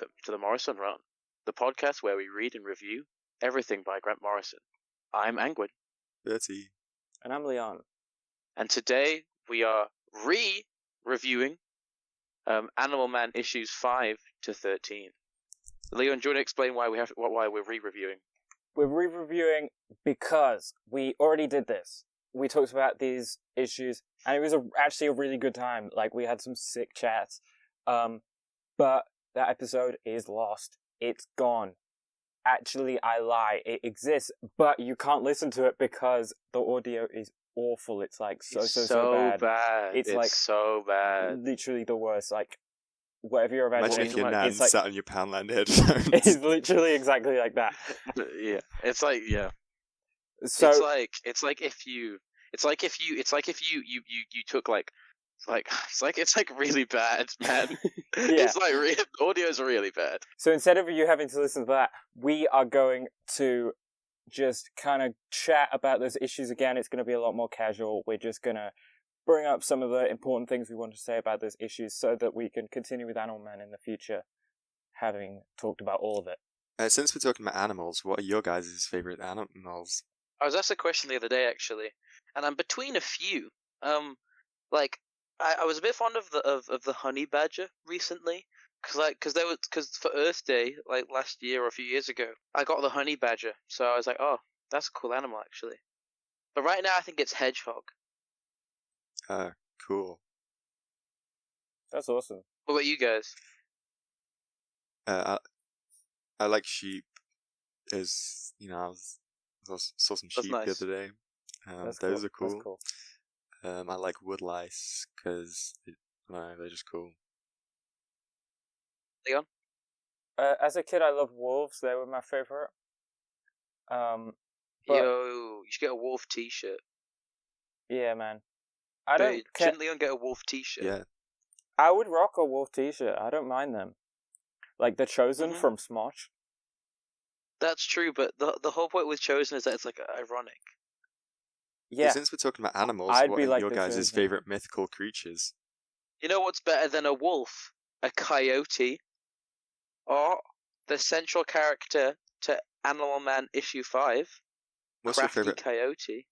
welcome to the Morrison Run, the podcast where we read and review everything by Grant Morrison. I'm Angwin. Bertie. And I'm Leon. And today we are reviewing Animal Man issues 5 to 13. Leon, do you want to explain why we're re-reviewing? We're re-reviewing because we already did this. We talked about these issues, and it was actually a really good time. Like, we had some sick chats. But that episode is lost. It's gone. Actually, I lie. It exists, but you can't listen to it because the audio is awful. It's like so bad. It's like so bad. Literally the worst. Like, whatever you're imagining. Imagine if your nan it's like, sat on your Poundland headphones. It's literally exactly like that. Yeah, it's like So it's like if you took it's like really bad, man. Yeah. It's like audio's really bad. So instead of you having to listen to that, we are going to just kind of chat about those issues again. It's going to be a lot more casual. We're just going to bring up some of the important things we want to say about those issues so that we can continue with Animal Man in the future, having talked about all of it. Since we're talking about animals, what are your guys' favourite animals? I was asked a question the other day, actually, and I'm between a few. I was a bit fond of the honey badger recently, because for Earth Day, like last year or a few years ago, I got the honey badger, so I was like, oh, that's a cool animal actually. But right now, I think it's hedgehog. Cool. That's awesome. What about you guys? I like sheep. As you know, I saw some sheep nice. the other day. Those are cool. That's cool. I like woodlice because they're just cool. Leon? As a kid, I loved wolves. They were my favorite. Yo, you should get a wolf T-shirt. Yeah, man. I don't. Shouldn't Leon get a wolf T-shirt? Yeah. I would rock a wolf T-shirt. I don't mind them. Like the Chosen from Smosh. That's true, but the whole point with Chosen is that it's like ironic. Yeah. Since we're talking about animals, I'd what be are like your the guys' Chosen. favourite mythical creatures? You know what's better than a wolf? A coyote. Or the central character to Animal Man issue 5. What's Crafty your favourite? coyote.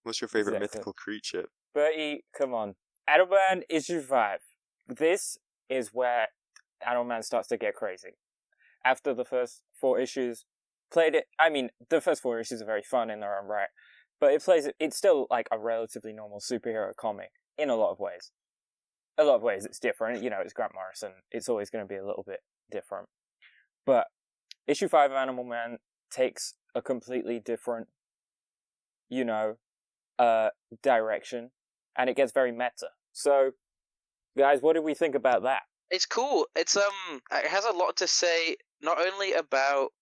What's your favourite Exactly. mythical creature? Bertie, come on. Animal Man issue 5. This is where Animal Man starts to get crazy. After the first 4 issues, the first 4 issues are very fun in their own right, but it's still like a relatively normal superhero comic in a lot of ways. A lot of ways it's different, it's Grant Morrison. It's always going to be a little bit different. But issue 5 of Animal Man takes a completely different, direction, and it gets very meta. So, guys, what did we think about that? It's cool. It has a lot to say, not only about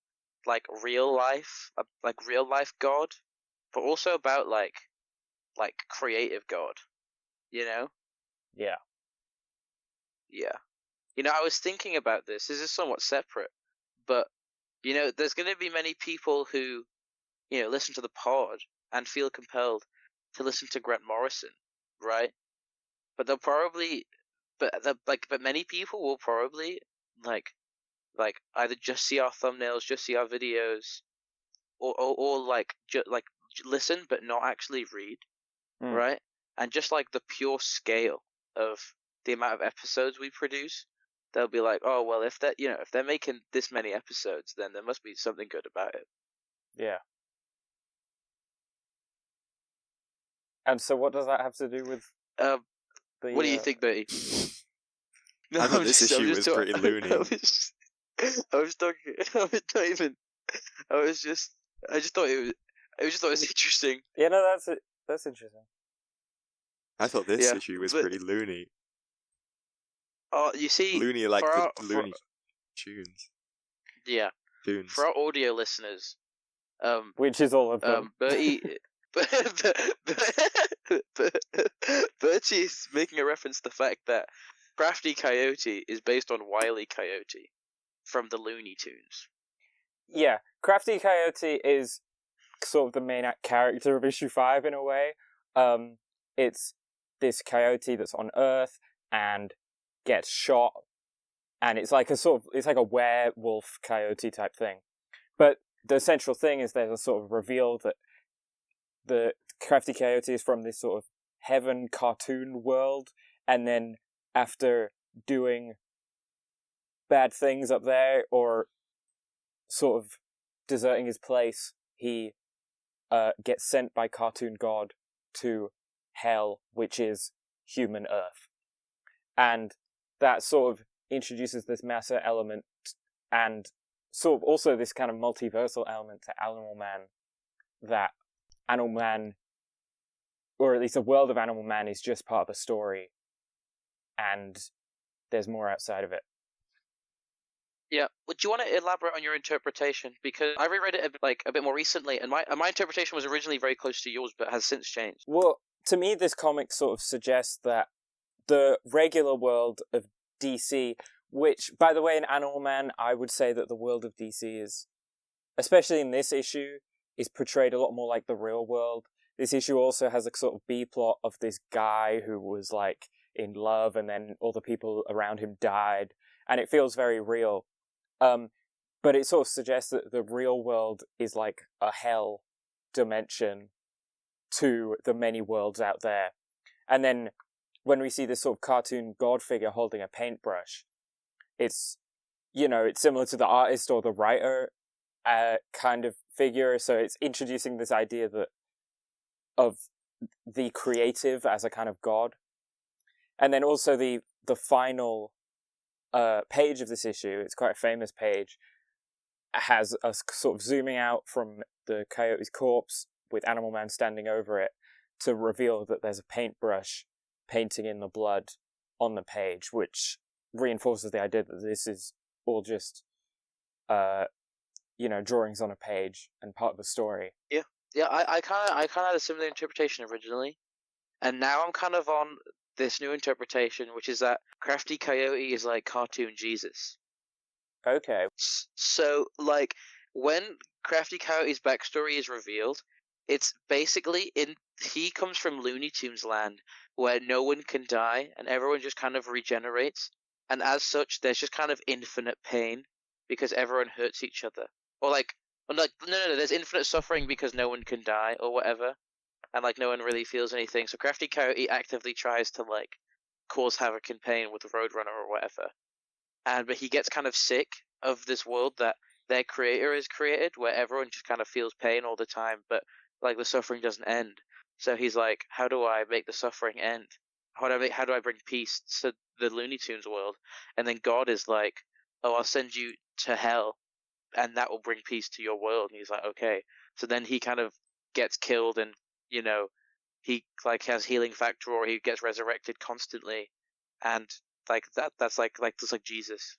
like real life God, but also about like creative God. Yeah. Yeah. I was thinking about this. This is somewhat separate, but there's going to be many people who listen to the pod and feel compelled to listen to Grant Morrison, right? But they'll probably, but many people will probably like either just see our thumbnails, just see our videos, or listen but not actually read, right? And just like the pure scale of the amount of episodes we produce, they'll be like, oh well, if they're making this many episodes, then there must be something good about it. Yeah. And so what does that have to do with what do you think, Bertie? I thought this issue was pretty loony. I just thought it was interesting. Yeah, no, that's interesting. I thought this issue was pretty loony. Oh, you see, loony like loony tunes. Yeah. Tunes. For our audio listeners, which is all of them. Bertie is making a reference to the fact that Crafty Coyote is based on Wile E. Coyote from the Looney Tunes. Yeah, Crafty Coyote is sort of the main character of issue 5 in a way. It's this coyote that's on Earth and gets shot and it's like a werewolf coyote type thing. But the central thing is there's a sort of reveal that the Crafty Coyote is from this sort of heaven cartoon world, and then after doing bad things up there, or sort of deserting his place, he gets sent by Cartoon God to Hell, which is human Earth. And that sort of introduces this meta element and sort of also this kind of multiversal element to Animal Man, that Animal Man, or at least the world of Animal Man, is just part of the story, and there's more outside of it. Yeah. Would you want to elaborate on your interpretation? Because I reread it a bit more recently, and my interpretation was originally very close to yours, but has since changed. Well, to me, this comic sort of suggests that the regular world of DC, which, by the way, in Animal Man, I would say that the world of DC is, especially in this issue, is portrayed a lot more like the real world. This issue also has a sort of B-plot of this guy who was, like, in love, and then all the people around him died, and it feels very real. But it sort of suggests that the real world is like a hell dimension to the many worlds out there. And then when we see this sort of cartoon god figure holding a paintbrush, it's, it's similar to the artist or the writer kind of figure. So it's introducing this idea of the creative as a kind of god. And then also the final page of this issue, it's quite a famous page, has us sort of zooming out from the coyote's corpse with Animal Man standing over it to reveal that there's a paintbrush painting in the blood on the page, which reinforces the idea that this is all just, drawings on a page and part of the story. Yeah, I kind of had a similar interpretation originally, and now I'm kind of on this new interpretation, which is that Crafty Coyote is like cartoon Jesus. Okay. So, like, when Crafty Coyote's backstory is revealed, it's basically he comes from Looney Tunes land, where no one can die and everyone just kind of regenerates, and as such, there's just kind of infinite pain because everyone hurts each other, or no, there's infinite suffering because no one can die or whatever, and like no one really feels anything. So Crafty Coyote actively tries to like cause havoc and pain with Roadrunner or whatever, but he gets kind of sick of this world that their creator has created, where everyone just kind of feels pain all the time, but like the suffering doesn't end. So he's like, how do I make the suffering end? How do I bring peace to the Looney Tunes world? And then God is like, oh, I'll send you to hell, and that will bring peace to your world. And he's like, okay. So then he kind of gets killed, and he like has healing factor, or he gets resurrected constantly, and like that's like Jesus.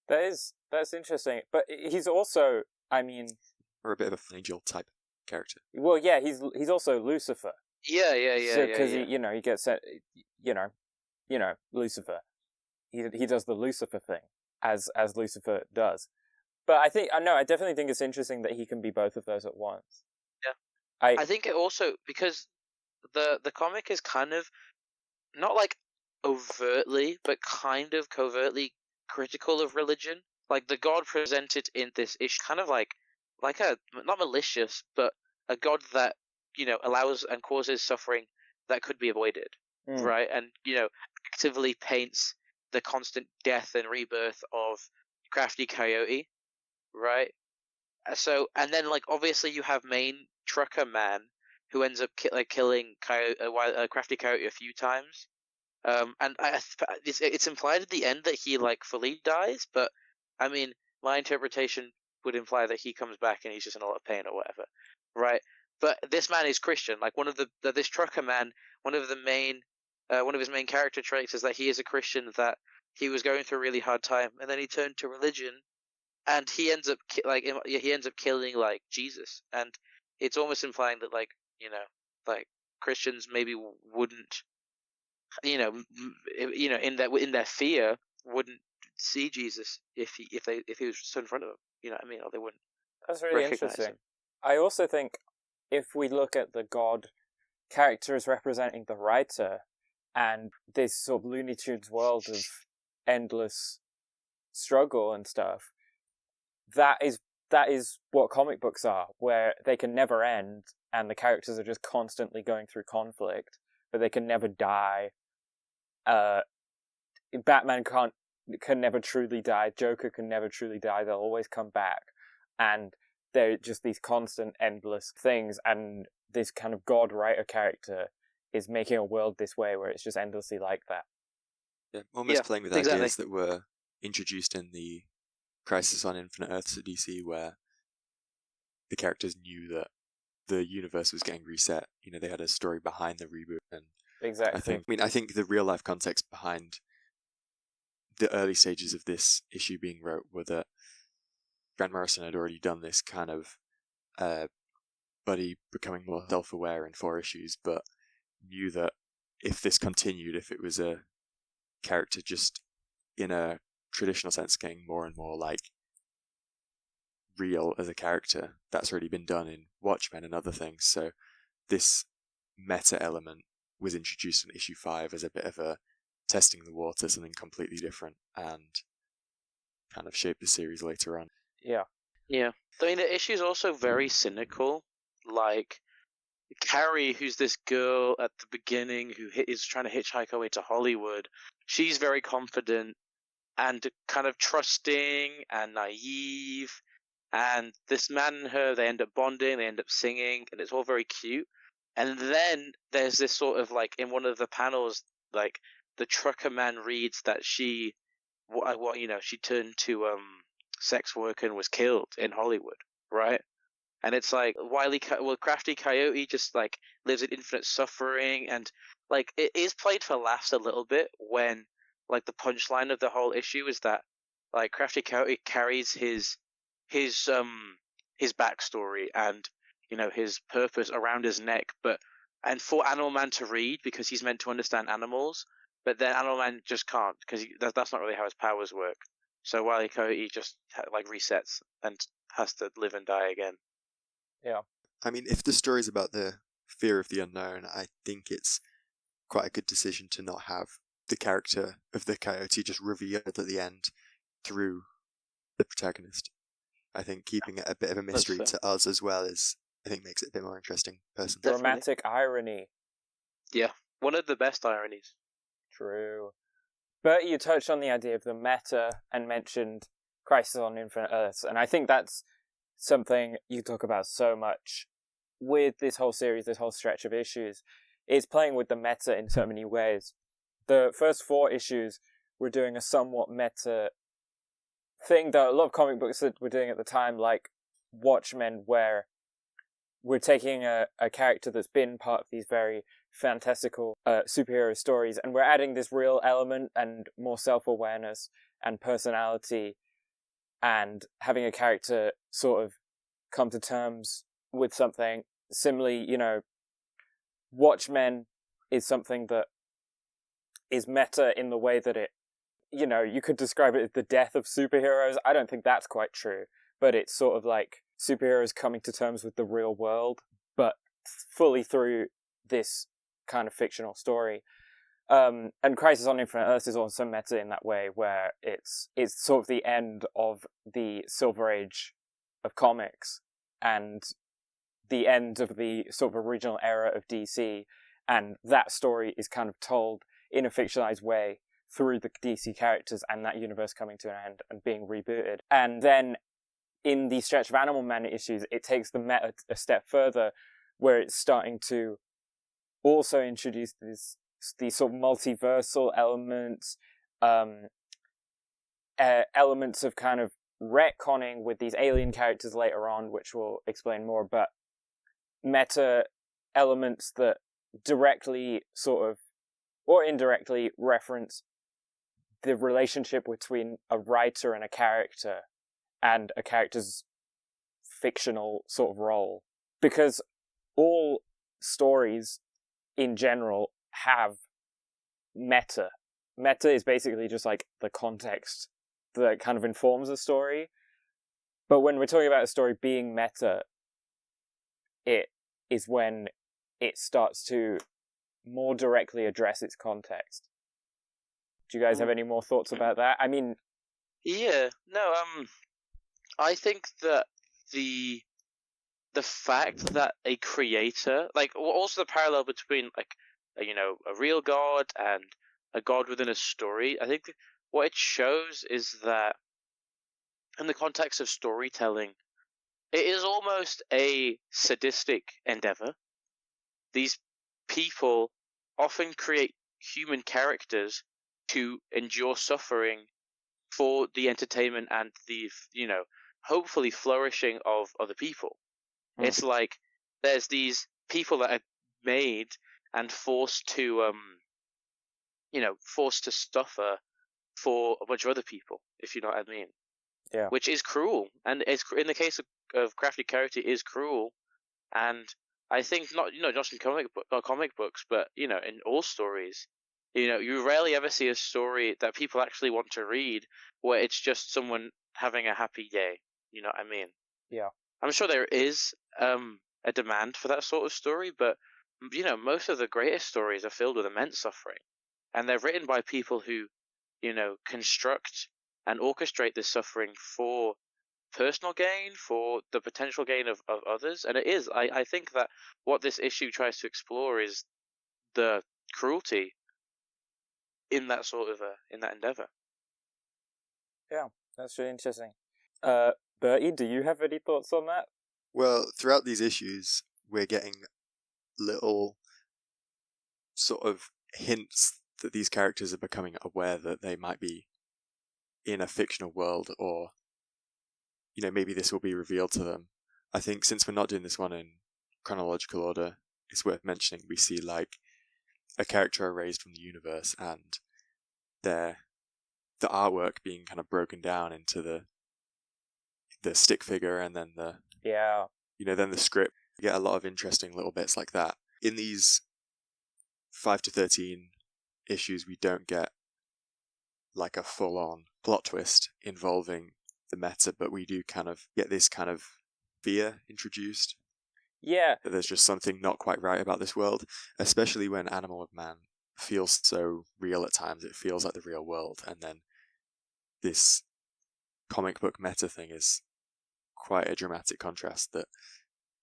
That's interesting, but he's also, or a bit of a angel type character. Well, yeah, he's also Lucifer. Yeah. Because he gets sent, Lucifer. He does the Lucifer thing as Lucifer does. But I definitely think it's interesting that he can be both of those at once. Yeah, I think it also, because the comic is kind of not like overtly, but kind of covertly critical of religion. Like the god presented in this issue, kind of like a not malicious, but a god that allows and causes suffering that could be avoided, right? And actively paints the constant death and rebirth of Crafty Coyote, right? So, and then like obviously you have main Trucker Man, who ends up killing Crafty Coyote a few times. And it's implied at the end that he like fully dies, but I mean, my interpretation would imply that he comes back and he's just in a lot of pain or whatever, right? But this man is Christian. Like this Trucker Man, one of his main character traits is that he is a Christian, that he was going through a really hard time, and then he turned to religion, and he ends up killing like Jesus, and it's almost implying that like Christians maybe wouldn't in their fear wouldn't see Jesus if he was stood in front of them. You know what I mean? Or they wouldn't. That's really interesting. I also think if we look at the god character as representing the writer, and this sort of Looney Tunes world of endless struggle and stuff. That is what comic books are, where they can never end, and the characters are just constantly going through conflict, but they can never die. Batman can never truly die. Joker can never truly die. They'll always come back, and they're just these constant, endless things. And this kind of God writer character is making a world this way where it's just endlessly like that. Yeah, almost playing with exactly. ideas that were introduced in the Crisis on Infinite Earths at DC, where the characters knew that the universe was getting reset. You know, they had a story behind the reboot, and Exactly. I think the real life context behind the early stages of this issue being wrote were that Grant Morrison had already done this kind of Buddy becoming more self-aware in 4 issues, but knew that if this continued, if it was a character just in a traditional sense getting more and more like real as a character, that's already been done in Watchmen and other things. So this meta element was introduced in issue 5 as a bit of a testing the water, something completely different, and kind of shaped the series later on. Yeah. I mean, the issue is also very cynical. Like, Carrie, who's this girl at the beginning who is trying to hitchhike her way to Hollywood, she's very confident and kind of trusting and naive. And this man and her, they end up bonding, they end up singing, and it's all very cute. And then there's this sort of like in one of the panels, like the trucker man reads that she turned to sex work and was killed in Hollywood, right? And it's like Crafty Coyote just like lives in infinite suffering, and like it is played for laughs a little bit when like the punchline of the whole issue is that like Crafty Coyote carries his backstory and his purpose around his neck, and for Animal Man to read because he's meant to understand animals, but then Animal Man just can't because that's not really how his powers work. So Wile E. Coyote just like resets and has to live and die again. Yeah. I mean, if the story's about the fear of the unknown, I think it's quite a good decision to not have the character of the coyote just revealed at the end through the protagonist. I think keeping it a bit of a mystery to us as well I think makes it a bit more interesting, personally. Dramatic irony. Yeah, one of the best ironies. True. But you touched on the idea of the meta and mentioned Crisis on Infinite Earths, and I think that's something you talk about so much with this whole series, this whole stretch of issues. It's playing with the meta in so many ways. The first 4 issues were doing a somewhat meta thing that a lot of comic books that were doing at the time, like Watchmen, where we're taking a character that's been part of these very fantastical superhero stories, and we're adding this real element and more self-awareness and personality, and having a character sort of come to terms with something. Similarly, Watchmen is something that is meta in the way that it, you could describe it as the death of superheroes. I don't think that's quite true, but it's sort of like superheroes coming to terms with the real world, but fully through this kind of fictional story. And Crisis on Infinite Earths is also meta in that way, where it's sort of the end of the Silver Age of comics and the end of the sort of original era of DC, and that story is kind of told in a fictionalized way through the DC characters and that universe coming to an end and being rebooted. And then in the stretch of Animal Man issues, it takes the meta a step further, where it's starting to also introduce these sort of multiversal elements, elements of kind of retconning with these alien characters later on, which we'll explain more, but meta elements that directly sort of, or indirectly, reference the relationship between a writer and a character, and a character's fictional sort of role. Because all stories in general have meta. Meta is basically just like the context that kind of informs a story. But when we're talking about a story being meta, it is when it starts to more directly address its context. Do you guys have any more thoughts about that? I mean, Yeah, no, I think that the the fact that a creator, like, also the parallel between, like, a real god and a god within a story, I think what it shows is that in the context of storytelling, it is almost a sadistic endeavor. These people often create human characters to endure suffering for the entertainment and the, hopefully flourishing of other people. Hmm. It's like there's these people that are made and forced to, forced to suffer for a bunch of other people, if you know what I mean. Yeah. Which is cruel, and it's in the case of Crafty Character is cruel, and I think not just in comic books, but in all stories. You rarely ever see a story that people actually want to read where it's just someone having a happy day. You know what I mean? Yeah. I'm sure there is a demand for that sort of story, but most of the greatest stories are filled with immense suffering, and they're written by people who construct and orchestrate this suffering for personal gain, for the potential gain of others. And it is, I think that what this issue tries to explore is the cruelty in that sort of in that endeavor. Yeah. That's really interesting. Bertie, do you have any thoughts on that? Well, throughout these issues, we're getting little sort of hints that these characters are becoming aware that they might be in a fictional world, or maybe this will be revealed to them. I think since we're not doing this one in chronological order, it's worth mentioning we see like a character erased from the universe and the artwork being kind of broken down into the stick figure, and then Yeah. then the script. You get a lot of interesting little bits like that. In these 5 to 13 issues, we don't get like a full-on plot twist involving the meta, but we do kind of get this kind of fear introduced. Yeah. That there's just something not quite right about this world, especially when Animal of Man feels so real at times. It feels like the real world, and then this comic book meta thing is quite a dramatic contrast that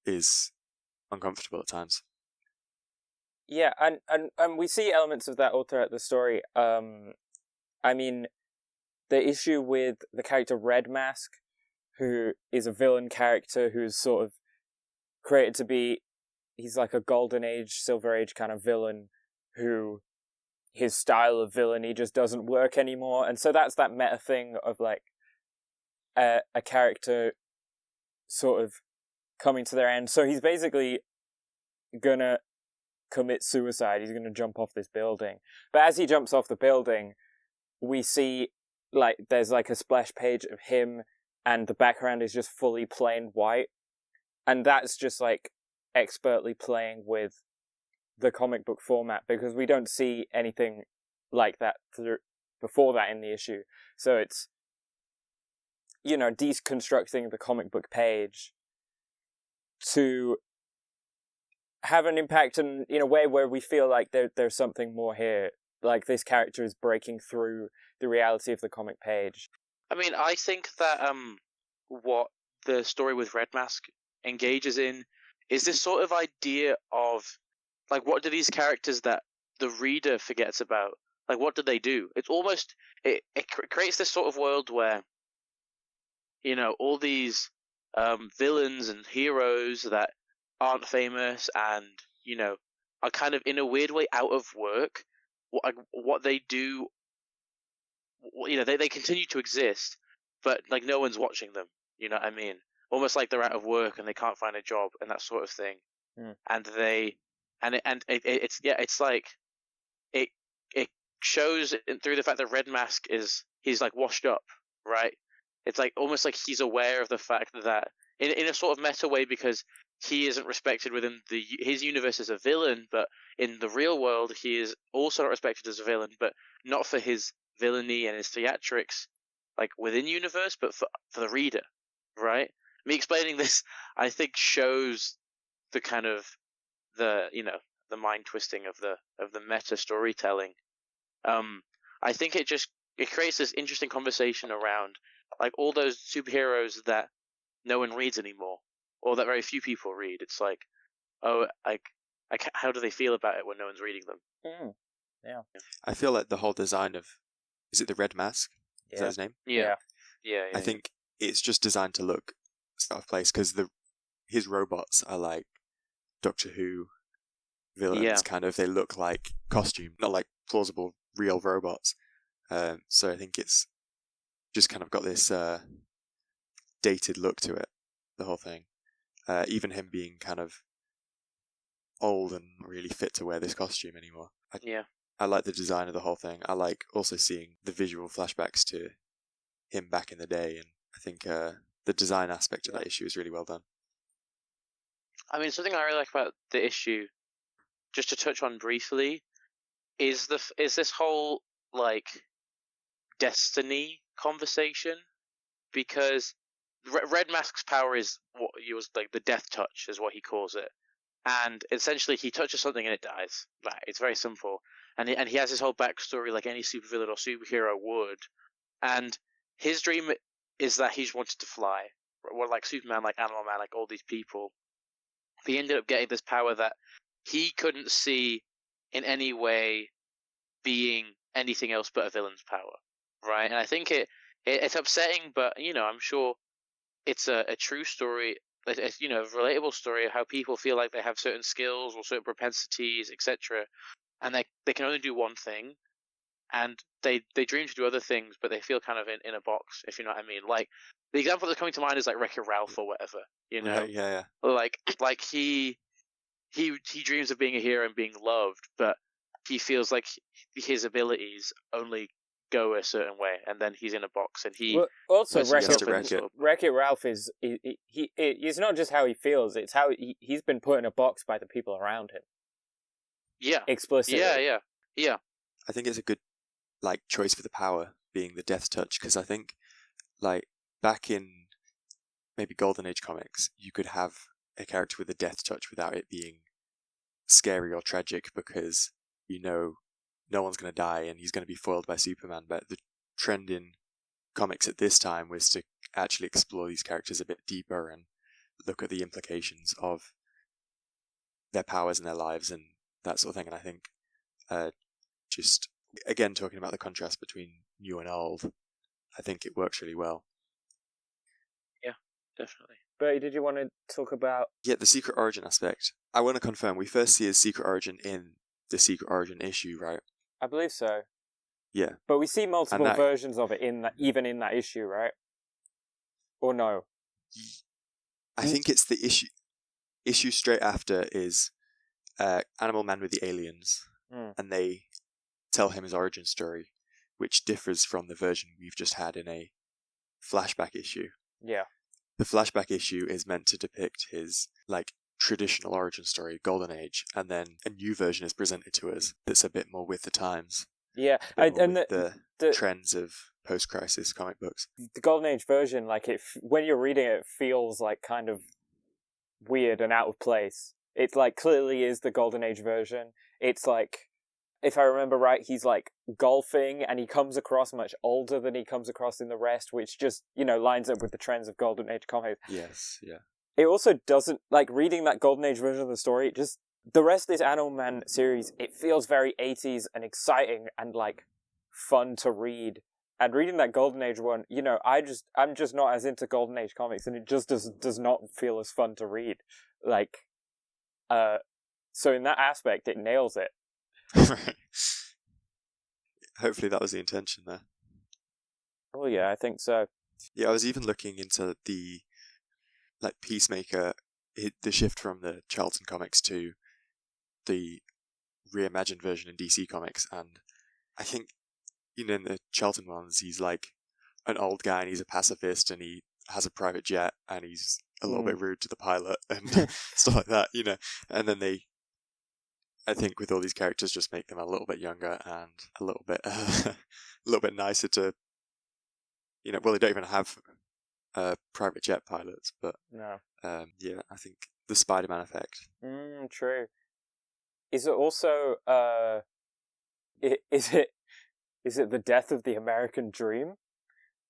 is uncomfortable at times. Yeah, and we see elements of that all throughout the story. I mean, the issue with the character Red Mask, who is a villain character who's sort of created to be, he's like a golden age, silver age kind of villain who his style of villainy just doesn't work anymore. And so that's that meta thing of like a character sort of coming to their end. So he's basically gonna commit suicide. He's gonna jump off this building. But as he jumps off the building, we see like there's like a splash page of him and the background is just fully plain white. And that's just like expertly playing with the comic book format, because we don't see anything like that before that in the issue. So it's, deconstructing the comic book page to have an impact in a way where we feel like there's something more here. Like this character is breaking through the reality of the comic page. I mean, I think that what the story with Red Mask engages in is this sort of idea of, like, what do these characters that the reader forgets about, like, what do they do? It's almost, it creates this sort of world where all these villains and heroes that aren't famous and are kind of in a weird way out of work. What they do, they continue to exist, but like no one's watching them. You know what I mean? Almost like they're out of work and they can't find a job and that sort of thing. Mm. And it's like it shows through the fact that Red Mask he's like washed up, right? It's like almost like he's aware of the fact that in a sort of meta way, because he isn't respected within his universe as a villain, but in the real world he is also not respected as a villain, but not for his villainy and his theatrics like within universe, but for the reader, right? Me explaining this, I think, shows the kind of the mind twisting of the meta storytelling. I think it just it creates this interesting conversation around like all those superheroes that no one reads anymore, or that very few people read. It's like, oh, how do they feel about it when no one's reading them? Mm. Yeah. I feel like the whole design of, is it the Red Mask? Is that his name? Yeah. I think it's just designed to look out of place because his robots are like Doctor Who villains, kind of. They look like costume, not like plausible real robots. So I think it's just kind of got this dated look to it, the whole thing. Even him being kind of old and not really fit to wear this costume anymore. I like the design of the whole thing. I like also seeing the visual flashbacks to him back in the day, and I think the design aspect of that issue is really well done. I mean, something I really like about the issue, just to touch on briefly, is this whole like destiny conversation, because Red Mask's power is what he was like, the death touch is what he calls it, and essentially he touches something and it dies. Like, it's very simple, and he has his whole backstory like any supervillain or superhero would, and his dream is that he's wanted to fly, well, like Superman, like Animal Man, like all these people. He ended up getting this power that he couldn't see in any way being anything else but a villain's power, right? And I think it's upsetting, but I'm sure it's a true story, a relatable story of how people feel like they have certain skills or certain propensities, etc., and they can only do one thing, and they dream to do other things, but they feel kind of in a box, if you know what I mean. Like, the example that's coming to mind is like Wreck-It Ralph or whatever, Right, yeah. like he dreams of being a hero and being loved, but he feels like his abilities only go a certain way, and then he's in a box, and he also Wreck-It Ralph is it's not just how he feels; it's how he's been put in a box by the people around him. Yeah, explicitly. Yeah. I think it's a good like choice for the power being the death touch, because I think like back in maybe Golden Age comics, you could have a character with a death touch without it being scary or tragic, because no one's going to die and he's going to be foiled by Superman. But the trend in comics at this time was to actually explore these characters a bit deeper and look at the implications of their powers and their lives and that sort of thing. And I think just again talking about the contrast between new and old, I think it works really well. Yeah, definitely. Bertie, did you want to talk about the secret origin aspect? I want to confirm we first see his secret origin in the secret origin issue, right? I believe so. Yeah. But we see multiple versions of it even in that issue, right? Or no? I think it's the issue straight after is Animal Man with the aliens, and they tell him his origin story, which differs from the version we've just had in a flashback issue. Yeah. The flashback issue is meant to depict his like traditional origin story, Golden Age, and then a new version is presented to us that's a bit more with the times. Yeah, and the trends of post-crisis comic books. The Golden Age version, like when you're reading it, feels like kind of weird and out of place. It like clearly is the Golden Age version. It's like, if I remember right, he's like golfing and he comes across much older than he comes across in the rest, which just, lines up with the trends of Golden Age comics. Yes, yeah. It also doesn't, like, reading that Golden Age version of the story, the rest of this Animal Man series, it feels very 80s and exciting and, like, fun to read. And reading that Golden Age one, I'm just not as into Golden Age comics, and it just does not feel as fun to read. Like, so in that aspect, it nails it. Right. Hopefully that was the intention there. Oh yeah, I think so. Yeah, I was even looking into the Peacemaker, the shift from the Charlton comics to the reimagined version in DC Comics, and I think in the Charlton ones he's like an old guy and he's a pacifist and he has a private jet and he's a little bit rude to the pilot and stuff like that, and then they, I think with all these characters, just make them a little bit younger and a little bit nicer to, well, they don't even have private jet pilots, but no. I think the Spider-Man effect. True. Is it also is is it the death of the American dream?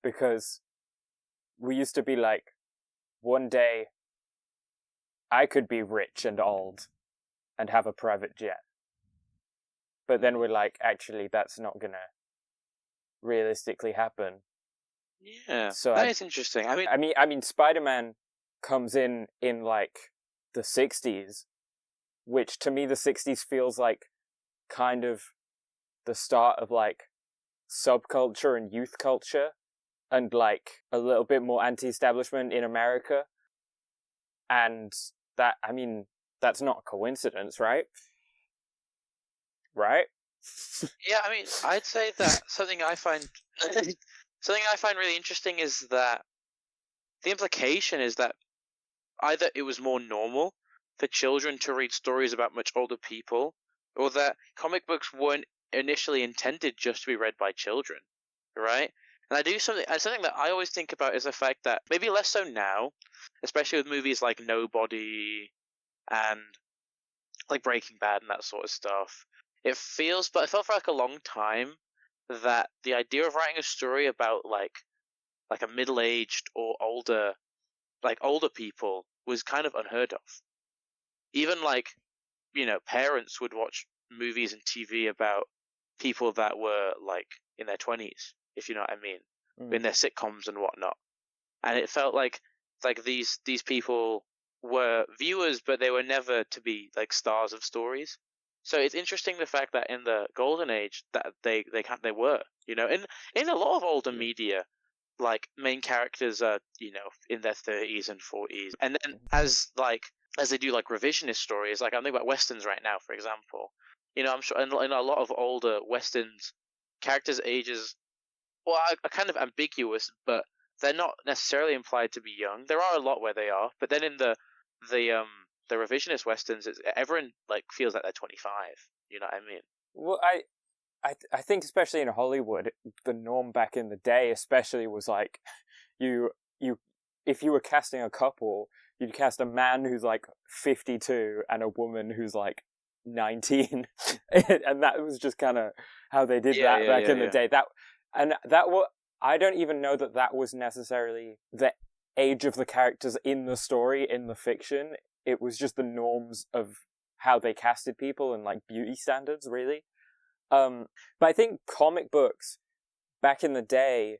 Because we used to be like, one day I could be rich and old and have a private jet. But then we're like, actually, that's not gonna realistically happen. Yeah, So that is interesting. I mean, Spider-Man comes in like the 60s, which to me the 60s feels like kind of the start of like subculture and youth culture, and like a little bit more anti-establishment in America. And that, I mean, that's not a coincidence, right? Right? Yeah, I mean, I'd say that something I find really interesting is that the implication is that either it was more normal for children to read stories about much older people, or that comic books weren't initially intended just to be read by children, right? And something that I always think about is the fact that maybe less so now, especially with movies like Nobody and like Breaking Bad and that sort of stuff. It felt for like a long time that the idea of writing a story about like a middle-aged or older people was kind of unheard of. Even like, parents would watch movies and TV about people that were like in their 20s, if you know what I mean, in their sitcoms and whatnot. And it felt like these people were viewers, but they were never to be like stars of stories. So it's interesting the fact that in the golden age that they were, in a lot of older media, like main characters are in their 30s and 40s, and then as they do like revisionist stories, like I'm thinking about westerns right now, for example. I'm sure in a lot of older westerns, characters' ages are kind of ambiguous, but they're not necessarily implied to be young. There are a lot where they are, but then in the the revisionist westerns, everyone like feels like they're 25. You know what I mean? Well, I think especially in Hollywood, the norm back in the day, especially, was like, you if you were casting a couple, you'd cast a man who's like 52 and a woman who's like 19, and that was just kind of how they did that back in the day. I don't even know that was necessarily the age of the characters in the story, in the fiction. It was just the norms of how they casted people and like beauty standards, really. But I think comic books back in the day,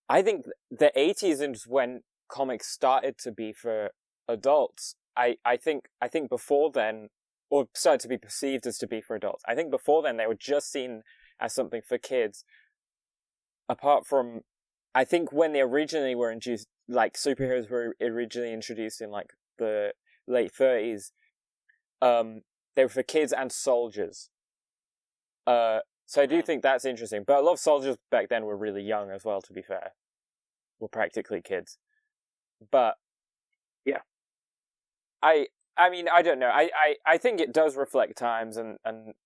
I think the 80s is when comics started to be for adults. I think before then, or started to be perceived as to be for adults. I think before then they were just seen as something for kids. Apart from, I think when they originally were introduced, like superheroes were originally introduced in like the late 30s, they were for kids and soldiers. So I do think that's interesting. But a lot of soldiers back then were really young as well, to be fair. Were practically kids. But yeah. I mean, I don't know. I think it does reflect times, and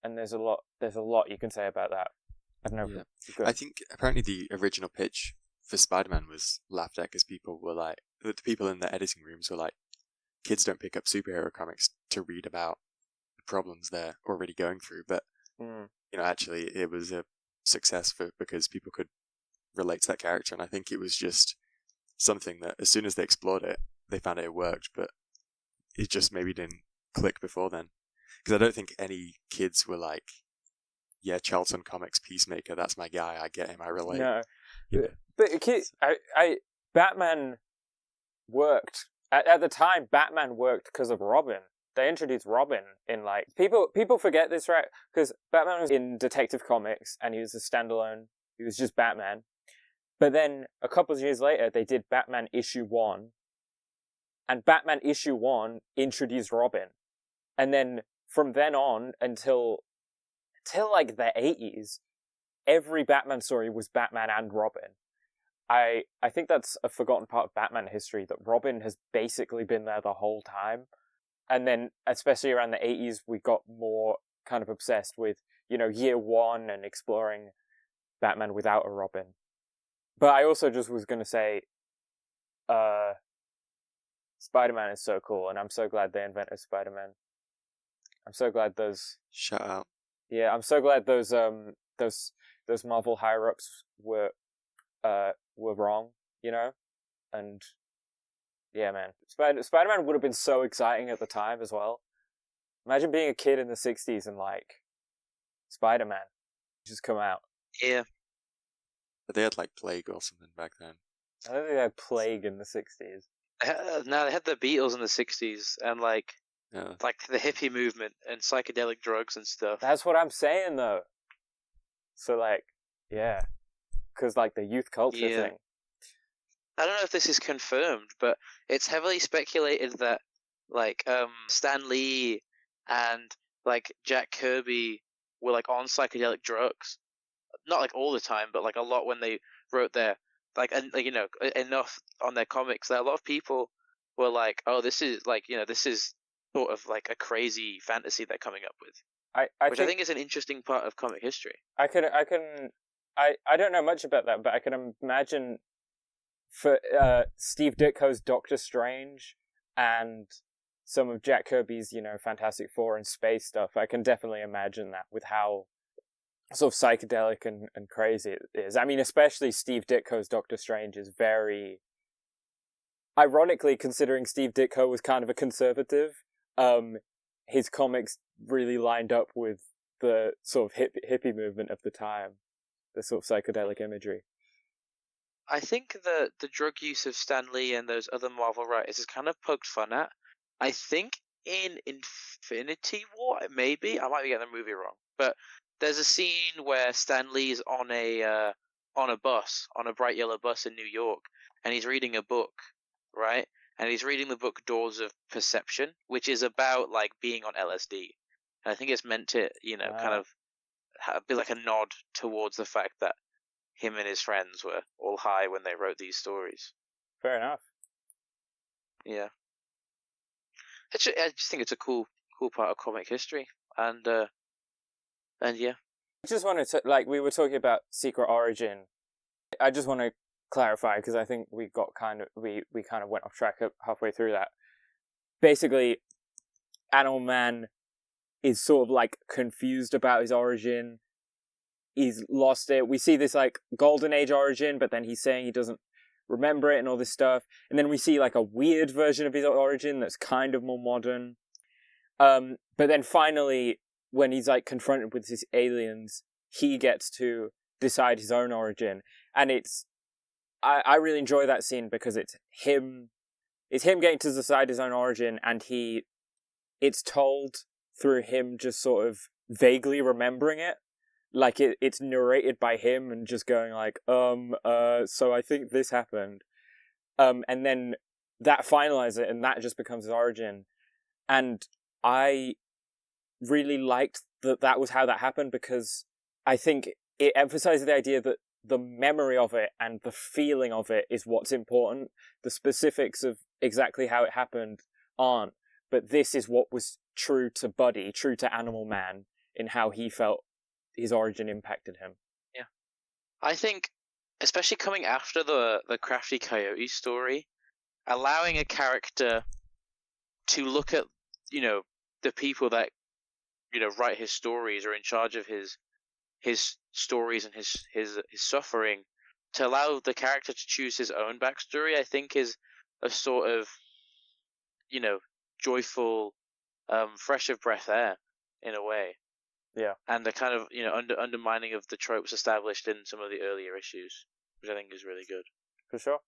there's a lot you can say about that. I don't know. Yeah. I think apparently the original pitch for Spider-Man was laughed at because people were like, the people in the editing rooms were like, kids don't pick up superhero comics to read about the problems they're already going through. But actually, it was a success because people could relate to that character, and I think it was just something that as soon as they explored it, they found it worked, but it just maybe didn't click before then. Because I don't think any kids were like, yeah, Charlton Comics Peacemaker, that's my guy, I get him, I relate. No. But Batman worked. At the time, Batman worked because of Robin. They introduced Robin in like... People forget this, right? Because Batman was in Detective Comics, and he was a standalone. He was just Batman. But then, a couple of years later, they did Batman issue 1. And Batman issue 1 introduced Robin. And then, from then on, until like the 80s, every Batman story was Batman and Robin. I think that's a forgotten part of Batman history, that Robin has basically been there the whole time. And then, especially around the 80s, we got more kind of obsessed with, year 1 and exploring Batman without a Robin. But I also just was going to say, Spider-Man is so cool, and I'm so glad they invented Spider-Man. I'm so glad those... Shut up. Yeah, I'm so glad those those Marvel higher ups were wrong, you know, and yeah, man, Spider-Man would have been so exciting at the time as well. Imagine being a kid in the '60s and like Spider-Man just come out. Yeah. But they had like plague or something back then. I don't think they had plague in the '60s. No, they had the Beatles in the '60s and like Yeah. the hippie movement and psychedelic drugs and stuff. That's what I'm saying though. So like, yeah, because like the youth culture Yeah. thing. I don't know if this is confirmed, but it's heavily speculated that like Stan Lee and like Jack Kirby were like on psychedelic drugs. Not like all the time, but like a lot when they wrote their enough on their comics that a lot of people were like, oh, this is sort of like a crazy fantasy they're coming up with, which I think is an interesting part of comic history. I don't know much about that, but I can imagine for Steve Ditko's Doctor Strange and some of Jack Kirby's, Fantastic Four and space stuff. I can definitely imagine that with how sort of psychedelic and crazy it is. I mean, especially Steve Ditko's Doctor Strange is very... Ironically, considering Steve Ditko was kind of a conservative, his comics really lined up with the sort of hippie movement of the time, the sort of psychedelic imagery. I think the drug use of Stan Lee and those other Marvel writers is kind of poked fun at. I think in Infinity War, maybe, I might be getting the movie wrong, but there's a scene where Stan Lee's on a bus, on a bright yellow bus in New York, and he's reading a book, right? And he's reading the book Doors of Perception, which is about like being on LSD. And I think it's meant to, kind of be like a nod towards the fact that him and his friends were all high when they wrote these stories. Fair enough. Yeah. I just think it's a cool part of comic history, and yeah. I just wanted to, like, we were talking about Secret Origin. I just want to clarify because I think we got we kind of went off track halfway through that. Basically, Animal Man is sort of like confused about his origin. He's lost it. We see this like Golden Age origin, but then he's saying he doesn't remember it and all this stuff. And then we see like a weird version of his origin that's kind of more modern. But then finally, when he's like confronted with these aliens, he gets to decide his own origin. And I really enjoy that scene because it's him getting to decide his own origin, and it's told through him just sort of vaguely remembering it. Like it's narrated by him and just going like, so I think this happened. And then that finalizes it and that just becomes his origin. And I really liked that was how that happened because I think it emphasizes the idea that the memory of it and the feeling of it is what's important. The specifics of exactly how it happened aren't. But this is what was true to Buddy, true to Animal Man, in how he felt his origin impacted him. Yeah. I think, especially coming after the Crafty Coyote story, allowing a character to look at, the people that, write his stories or in charge of his stories and his suffering, to allow the character to choose his own backstory, I think is a sort of, joyful, fresh of breath air in a way. Yeah. And the kind of, undermining of the tropes established in some of the earlier issues, which I think is really good. For sure.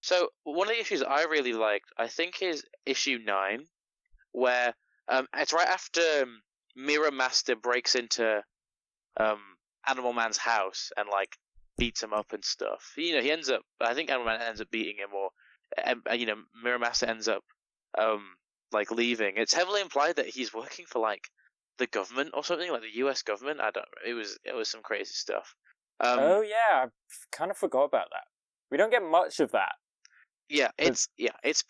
So, one of the issues I really liked, I think, is issue 9, where it's right after Mirror Master breaks into Animal Man's house and, like, beats him up and stuff. He ends up, I think Animal Man ends up beating him, or, Mirror Master ends up, leaving. It's heavily implied that he's working for, like, the government or something, like the US government. It was some crazy stuff. Oh yeah, I kind of forgot about that. We don't get much of that. Yeah, it's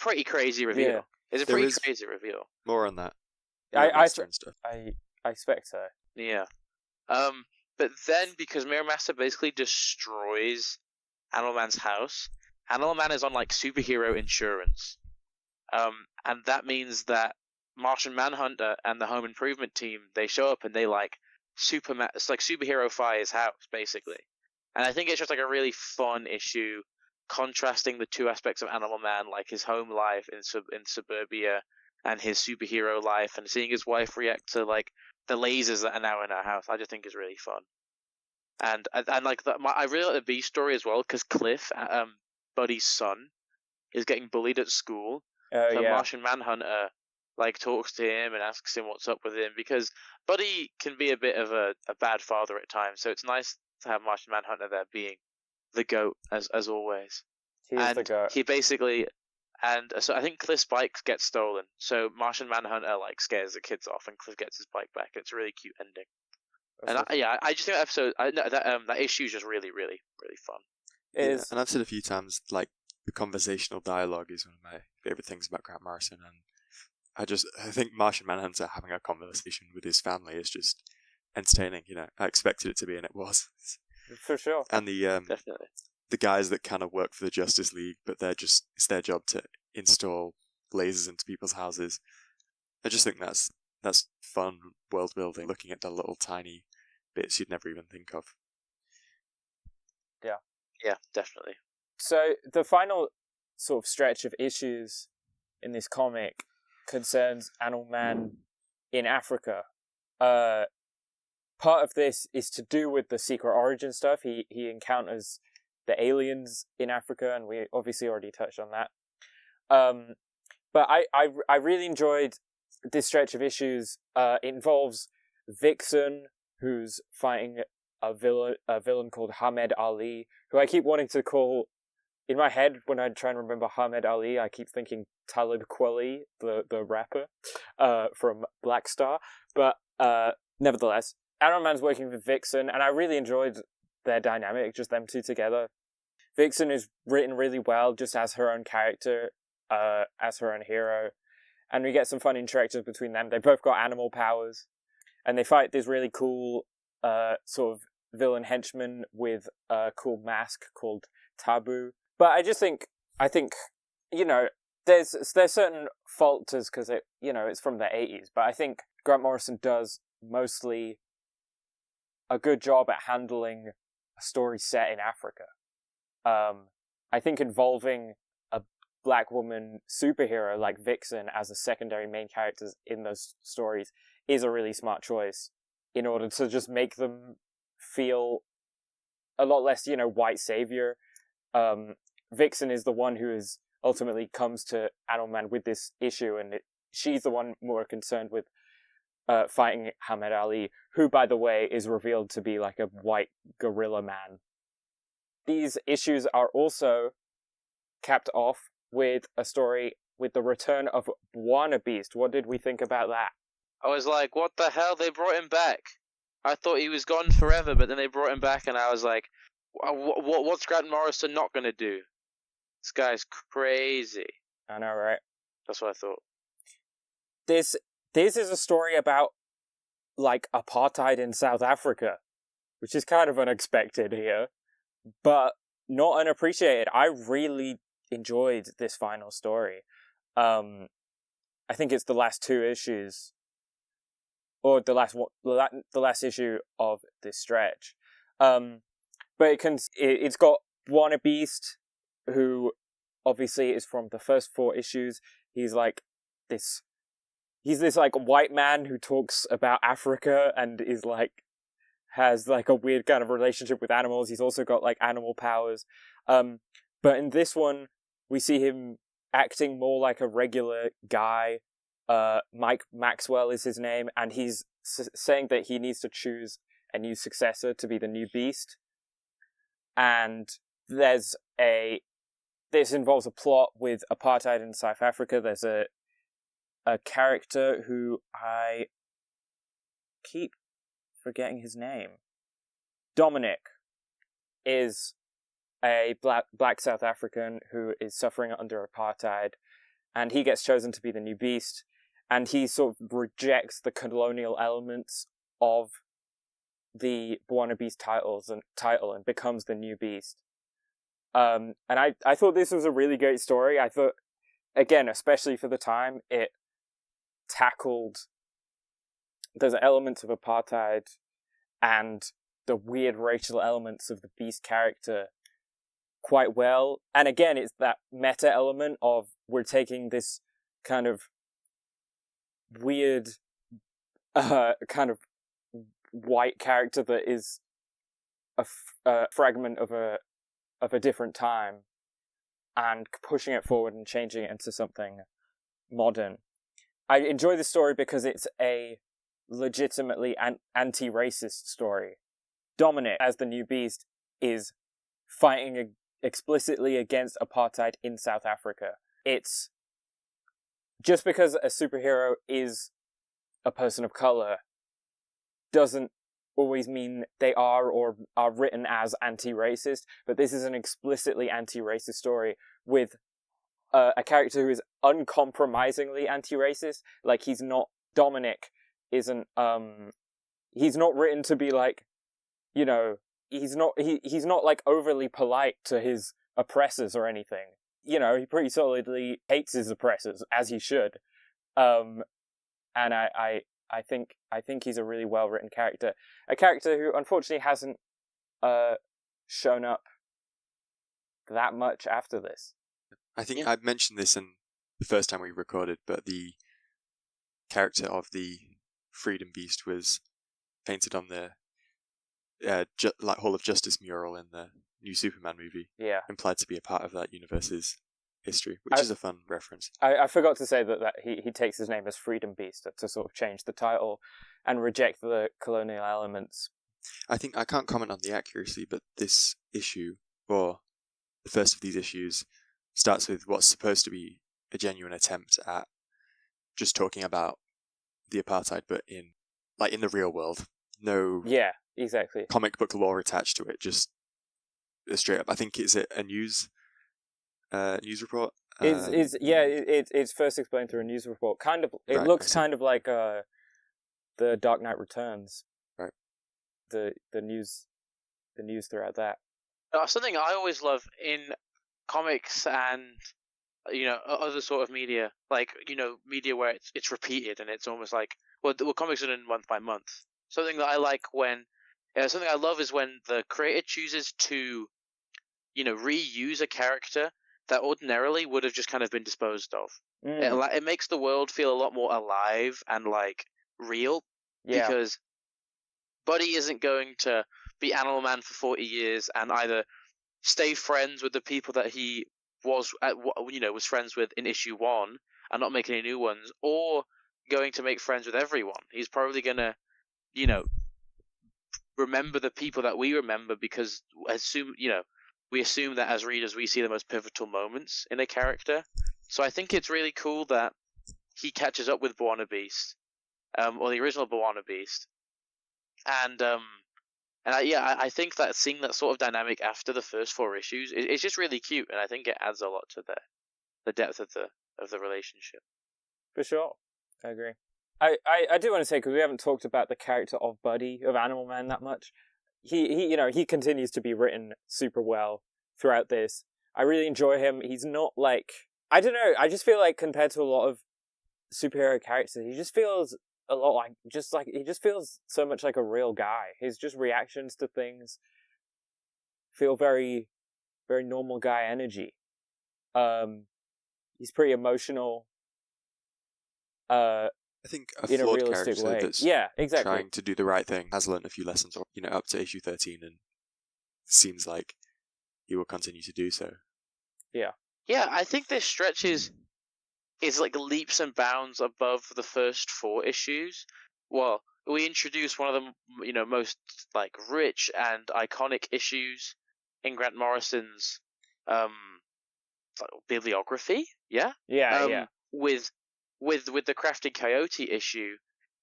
pretty crazy reveal. Yeah. It's a pretty crazy reveal. More on that. I expect so. Yeah. But then because Mirror Master basically destroys Animal Man's house, Animal Man is on like superhero insurance. And that means that Martian Manhunter and the Home Improvement team, they show up and they like it's like superhero fires house basically, and I think it's just like a really fun issue, contrasting the two aspects of Animal Man, like his home life in suburbia and his superhero life, and seeing his wife react to like the lasers that are now in our house. I just think is really fun, and like I really like the B story as well because Cliff, Buddy's son, is getting bullied at school. Oh So yeah. Martian Manhunter like talks to him and asks him what's up with him because Buddy can be a bit of a bad father at times. So it's nice to have Martian Manhunter there being the goat as always. He is the And goat. he basically so I think Cliff's bike gets stolen. So Martian Manhunter like scares the kids off and Cliff gets his bike back. It's a really cute ending. I just think that episode that issue is just really really really fun. Is and I've said a few times, like, the conversational dialogue is one of my favourite things about Grant Morrison, and I think Martian Manhunter having a conversation with his family is just entertaining. I expected it to be, and it was. for sure. And Definitely. the guys that kind of work for the Justice League, but it's their job to install lasers into people's houses. I just think that's fun world building, looking at the little tiny bits you'd never even think of. Yeah, definitely. So the final sort of stretch of issues in this comic concerns Animal Man in Africa. Part of this is to do with the Secret Origin stuff. He encounters the aliens in Africa, and we obviously already touched on that. But I really enjoyed this stretch of issues. It involves Vixen, who's fighting a villain called Hamed Ali, who I keep wanting to call, in my head when I try and remember Hamed Ali, I keep thinking Talib Kweli, the rapper from Black Star. But nevertheless, Animal Man's working with Vixen, and I really enjoyed their dynamic, just them two together. Vixen is written really well, just as her own character, as her own hero, and we get some fun interactions between them. They both got animal powers, and they fight this really cool sort of villain henchman with a cool mask called Taboo. But I think there's certain falters because it's from the 80s, but I think Grant Morrison does mostly a good job at handling a story set in Africa. I think involving a black woman superhero like Vixen as a secondary main character in those stories is a really smart choice in order to just make them feel a lot less, white savior. Vixen is the one who ultimately comes to Animal Man with this issue, and she's the one more concerned with fighting Hamed Ali, who, by the way, is revealed to be like a white gorilla man. These issues are also capped off with a story with the return of Buana Beast. What did we think about that? I was like, what the hell? They brought him back. I thought he was gone forever, but then they brought him back, and I was like, what's Grant Morrison not going to do? This guy's crazy. I know, right? That's what I thought. This is a story about, like, apartheid in South Africa, which is kind of unexpected here, but not unappreciated. I really enjoyed this final story. I think it's the last two issues, or the last issue of this stretch. But it's got Buana Beast, who obviously is from the first 4 issues. He's this like white man who talks about Africa and is like has like a weird kind of relationship with animals. He's also got like animal powers. But in this one, we see him acting more like a regular guy. Mike Maxwell is his name, and he's saying that he needs to choose a new successor to be the new Beast. And this involves a plot with apartheid in South Africa. There's a character who I keep forgetting his name. Dominic is a black South African who is suffering under apartheid, and he gets chosen to be the new Beast, and he sort of rejects the colonial elements of the Buana Beast title and becomes the new Beast. And I thought this was a really great story. I thought, again, especially for the time, it tackled, there's elements of apartheid and the weird racial elements of the Beast character quite well. And again, it's that meta element of we're taking this kind of weird kind of white character that is a fragment of a different time and pushing it forward and changing it into something modern. I enjoy the story because it's a legitimately anti-racist story. Dominic, as the new Beast, is fighting explicitly against apartheid in South Africa. It's just because a superhero is a person of color doesn't always mean they are or are written as anti-racist, but this is an explicitly anti-racist story with a character who is uncompromisingly anti-racist. Like, Dominic isn't, he's not written to be like, you know, he's not like overly polite to his oppressors or anything. You know, he pretty solidly hates his oppressors, as he should. And I think he's a really well written character. A character who unfortunately hasn't shown up that much after this. I think I mentioned this in the first time we recorded, but the character of the Freedom Beast was painted on the Hall of Justice mural in the new Superman movie. Yeah. Implied to be a part of that universe's history, which is a fun reference. I forgot to say that he takes his name as Freedom Beast to sort of change the title and reject the colonial elements. I think I can't comment on the accuracy, but this issue, or the first of these issues, starts with what's supposed to be a genuine attempt at just talking about the apartheid, but in the real world. No, yeah, exactly. Comic book lore attached to it. Just straight up. I think it's a news report. It's first explained through a news report. Kind of, it looks kind of like the Dark Knight Returns. Right. The news throughout that. Something I always love in comics and other sort of media, like media where it's repeated and it's almost like comics are done month by month. Something that I like something I love is when the creator chooses to reuse a character that ordinarily would have just kind of been disposed of. It makes the world feel a lot more alive and like real, because Buddy isn't going to be Animal Man for 40 years and either stay friends with the people that he was friends with in issue 1 and not make any new ones, or going to make friends with everyone. He's probably gonna remember the people that we remember, because we assume that as readers we see the most pivotal moments in a character. So I think it's really cool that he catches up with Buona Beast, or the original Buona Beast, and I think that seeing that sort of dynamic after the first 4 issues is just really cute, and I think it adds a lot to the depth of the relationship. For sure, I agree. I do want to say, because we haven't talked about the character of Buddy, of Animal Man, that much. He continues to be written super well throughout this. I really enjoy him. He's not like, I don't know, I just feel like compared to a lot of superhero characters, he just feels a lot like, he just feels so much like a real guy. His just reactions to things feel very, very normal guy energy. He's pretty emotional. I think a flawed character way. that's exactly. trying to do the right thing has learned a few lessons, up to issue 13, and seems like he will continue to do so. Yeah. Yeah, I think this stretch is like leaps and bounds above the first 4 issues. Well, we introduced one of the most like rich and iconic issues in Grant Morrison's bibliography. Yeah. With the Crafting Coyote issue,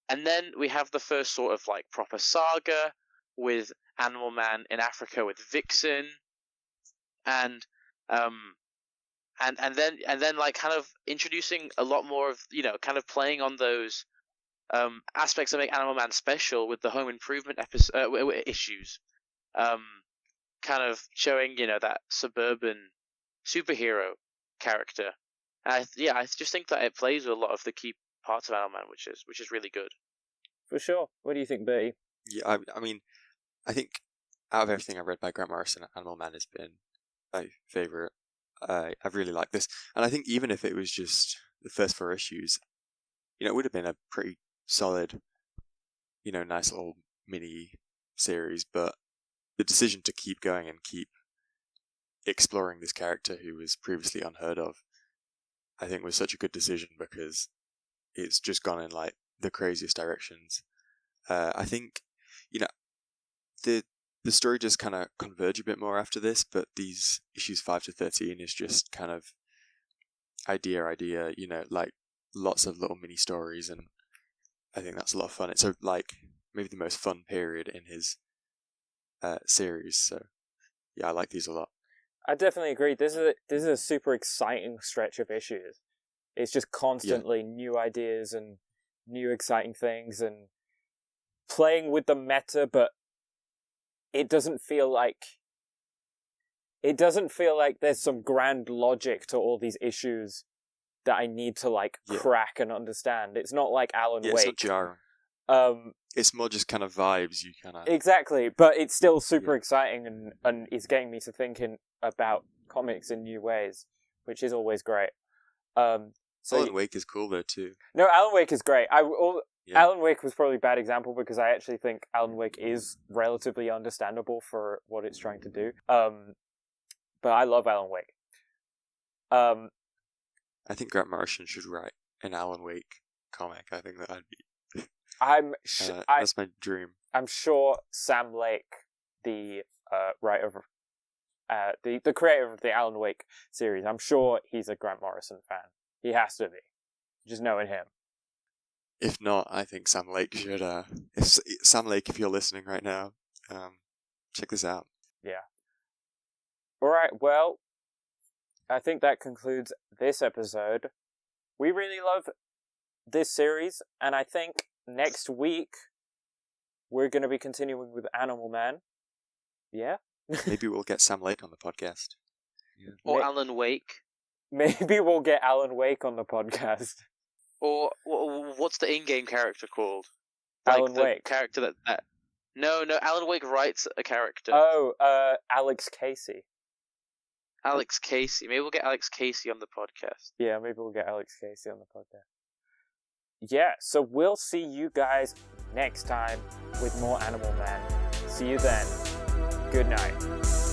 and then we have the first sort of like proper saga with Animal Man in Africa with Vixen, and then like kind of introducing a lot more of kind of playing on those aspects that make Animal Man special with the home improvement issues, kind of showing that suburban superhero character. I just think that it plays with a lot of the key parts of Animal Man, which is really good. For sure. What do you think, Bertie? Yeah, I mean, I think out of everything I've read by Grant Morrison, Animal Man has been my favorite. I've really liked this, and I think even if it was just the first 4 issues, it would have been a pretty solid, nice little mini series. But the decision to keep going and keep exploring this character who was previously unheard of, I think was such a good decision because it's just gone in like the craziest directions. I think, the story does kind of converge a bit more after this, but these issues 5 to 13 is just kind of idea, like lots of little mini stories, and I think that's a lot of fun. It's like maybe the most fun period in his series. So yeah, I like these a lot. I definitely agree. This is a super exciting stretch of issues. It's just constantly new ideas and new exciting things and playing with the meta, but it doesn't feel like there's some grand logic to all these issues that I need to crack and understand. It's not like Alan Wake. It's not jarring. It's more just kind of vibes. You kind of exactly, but it's still super exciting and it's getting me to thinking about comics in new ways, which is always great. Alan Wake is cool though too. No, Alan Wake is great. Alan Wake was probably a bad example because I actually think Alan Wake is relatively understandable for what it's trying to do. But I love Alan Wake. I think Grant Morrison should write an Alan Wake comic. I think that I'd be. That's my dream. I'm sure Sam Lake, the writer of the creator of the Alan Wake series, I'm sure he's a Grant Morrison fan. He has to be, just knowing him. If not, I think Sam Lake should. Sam Lake, if you're listening right now, check this out. Yeah. All right. Well, I think that concludes this episode. We really love this series, and I think next week we're going to be continuing with Animal Man. Yeah. Maybe we'll get Sam Lake on the podcast. Yeah. Or Alan Wake. Maybe we'll get Alan Wake on the podcast. Or what's the in-game character called? Alan Wake. Character that. No, Alan Wake writes a character. Oh, Alex Casey. Alex Casey. Maybe we'll get Alex Casey on the podcast. Yeah, maybe we'll get Alex Casey on the podcast. Yeah, so we'll see you guys next time with more Animal Man. See you then. Good night.